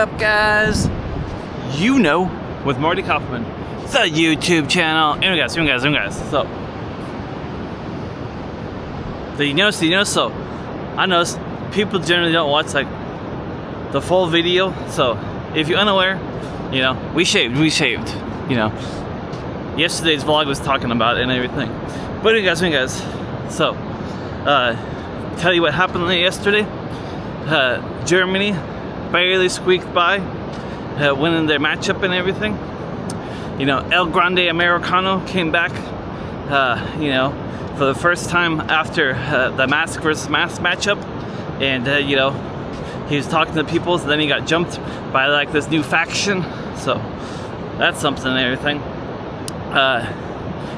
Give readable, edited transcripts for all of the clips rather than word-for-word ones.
up, guys? You know, with Marty Kaufman, the YouTube channel. Anyway, guys. So, so I noticed people generally don't watch like the full video. So, if you're unaware, we shaved. You know, yesterday's vlog was talking about it and everything. But anyway, guys. So, tell you what happened yesterday. Germany barely squeaked by, winning their matchup and everything. El Grande Americano came back, for the first time after the mask versus mask matchup, and he was talking to people. So then he got jumped by like this new faction. So that's something and everything.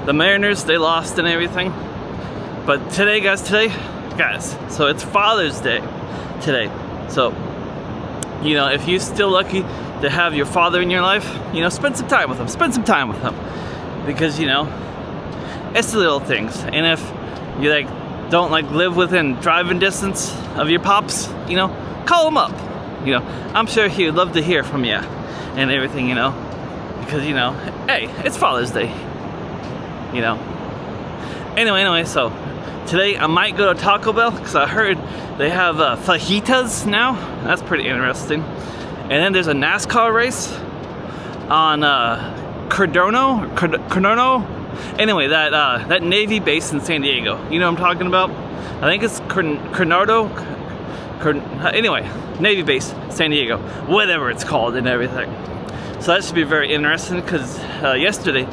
The Mariners, they lost and everything. But today, guys, so it's Father's Day today. So, if you're still lucky to have your father in your life, spend some time with him. Because, it's the little things. And if you don't live within driving distance of your pops, call him up. I'm sure he would love to hear from you and everything, because, hey, it's Father's Day. Anyway, so today I might go to Taco Bell because I heard they have fajitas now. That's pretty interesting. And then there's a NASCAR race on Cardano. Anyway, that Navy base in San Diego. You know what I'm talking about? I think it's Coronado. Anyway, Navy base, San Diego, whatever it's called and everything. So that should be very interesting because yesterday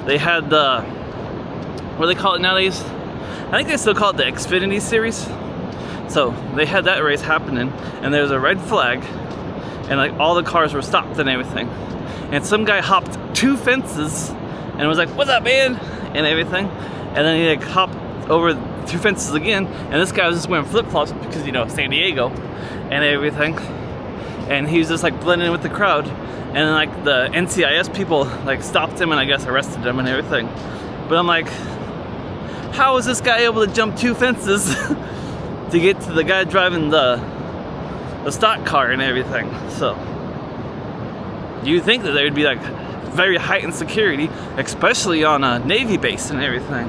they had what do they call it nowadays? I think they still call it the Xfinity Series. So they had that race happening, and there was a red flag, and all the cars were stopped and everything. And some guy hopped 2 fences and was like, "What's up, man?" and everything. And then he hopped over 2 fences again, and this guy was just wearing flip-flops because San Diego and everything. And he was just blending in with the crowd. And then the NCIS people stopped him and I guess arrested him and everything. But I'm like, how was this guy able to jump 2 fences to get to the guy driving the stock car and everything? So you think that there would be very heightened security, especially on a Navy base and everything.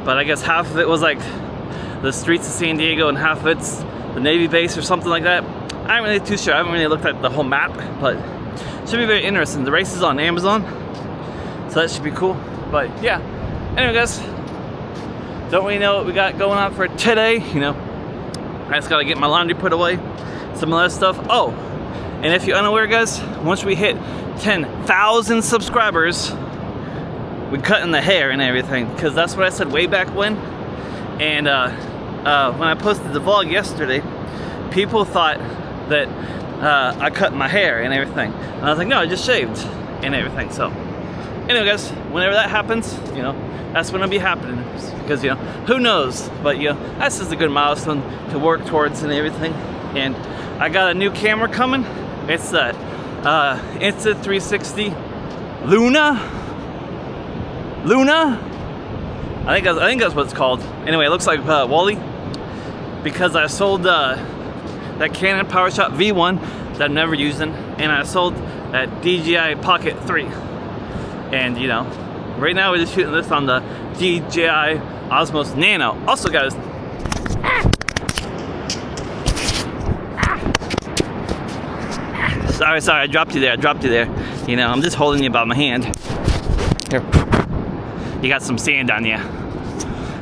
But I guess half of it was the streets of San Diego and half of it's the Navy base or something like that. I'm really too sure. I haven't really looked at the whole map, but it should be very interesting. The race is on Amazon, so that should be cool. But yeah, anyway, guys, don't really know what we got going on for today. I just gotta get my laundry put away, some other stuff. Oh, and if you're unaware, guys, once we hit 10,000 subscribers, we cut in the hair and everything, because that's what I said way back when. And when I posted the vlog yesterday, people thought that I cut my hair and everything, and I was like, no, I just shaved and everything. So anyway, guys, whenever that happens, that's when it'll be happening, because who knows, but that's just a good milestone to work towards and everything. And I got a new camera coming. It's that Insta360 Luna. I think that's what it's called. Anyway, it looks like Wally, because I sold that Canon PowerShot V1 that I'm never using, and I sold that DJI Pocket 3. And right now we're just shooting this on the DJI Osmos Nano. Also, guys, sorry, I dropped you there. I'm just holding you by my hand. Here, you got some sand on you.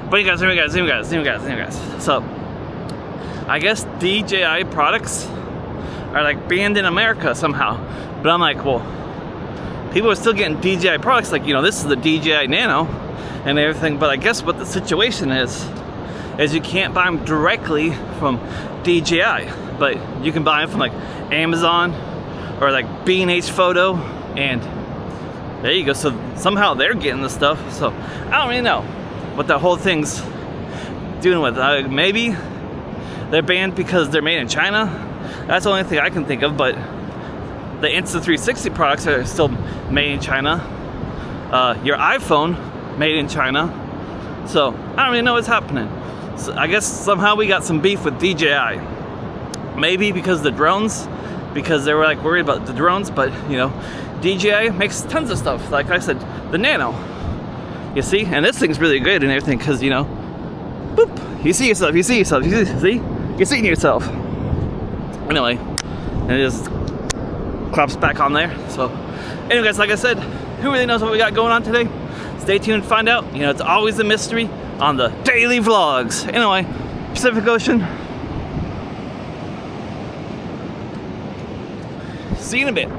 But you guys. So, I guess DJI products are banned in America somehow. But I'm like, well, people are still getting DJI products, this is the DJI Nano and everything. But I guess what the situation is you can't buy them directly from DJI, but you can buy them from Amazon or B&H Photo, and there you go. So somehow they're getting the stuff. So I don't really know what the whole thing's doing with. Maybe they're banned because they're made in China. That's the only thing I can think of. But the Insta360 products are still made in China. Your iPhone, made in China. So I don't really know what's happening. So I guess somehow we got some beef with DJI. Maybe because the drones because they were like worried about the drones. But you know, DJI makes tons of stuff. Like I said, the Nano. You see, and this thing's really good and everything because you know, boop. You see yourself. You see yourself. You see. You're seeing yourself. Anyway, and it just claps back on there. So, anyway, guys, like I said, who really knows what we got going on today? Stay tuned to find out. You know, it's always a mystery on the daily vlogs. Anyway, Pacific Ocean. See you in a bit.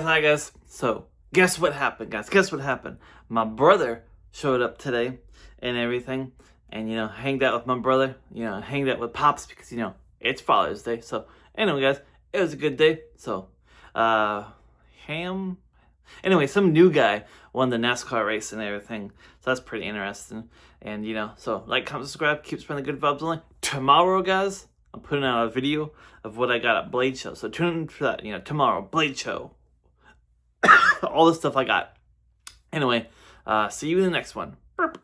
Hi guys, so guess what happened, guys? Guess what happened? My brother showed up today and everything, and you know, hanged out with my brother, you know, hanged out with Pops because you know, it's Father's Day. So anyway, guys, it was a good day. So anyway, some new guy won the NASCAR race and everything. So that's pretty interesting. And you know, so like, comment, subscribe, keep spreading the good vibes only. Tomorrow, guys, I'm putting out a video of what I got at Blade Show. So tune in for that, you know, tomorrow, Blade Show. All the stuff I got. Anyway, see you in the next one. Burp.